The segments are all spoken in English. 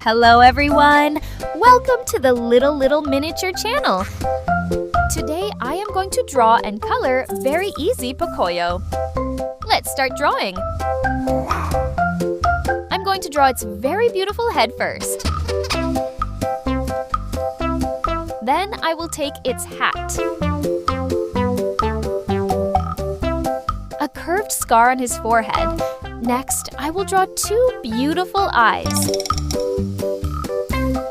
Hello everyone! Welcome to the Little Miniature channel. Today I am going to draw and color very easy Pocoyo. Let's start drawing. I'm going to draw its very beautiful head first. Then I will take its hat. A curved scar on his forehead. Next, I will draw two beautiful eyes.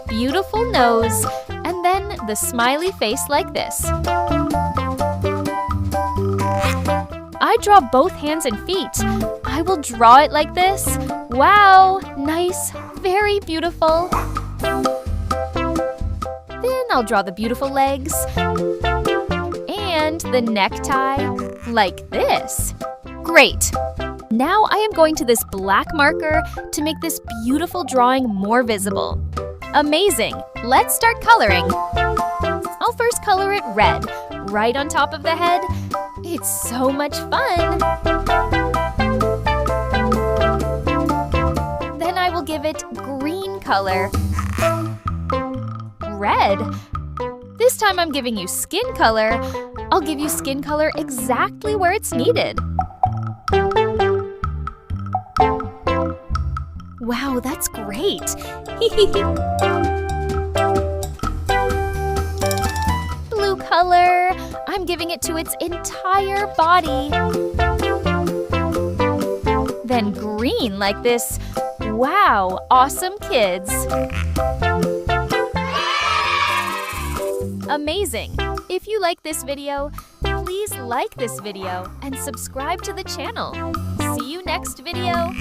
Beautiful nose, and then the smiley face like this. I draw both hands and feet. I will draw it like this. Wow, nice, very beautiful. Then I'll draw the beautiful legs and the necktie like this. Great! Now I am going to this black marker to make this beautiful drawing more visible. Amazing! Let's start coloring. I'll first color it red, right on top of the head. It's so much fun! Then I will give it green color. Red. This time I'm giving you skin color. I'll give you skin color exactly where it's needed. Wow, that's great! Blue color. I'm giving it to its entire body. Then green like this. Wow, awesome kids! Amazing! If you like this video, please like this video and subscribe to the channel. See you next video!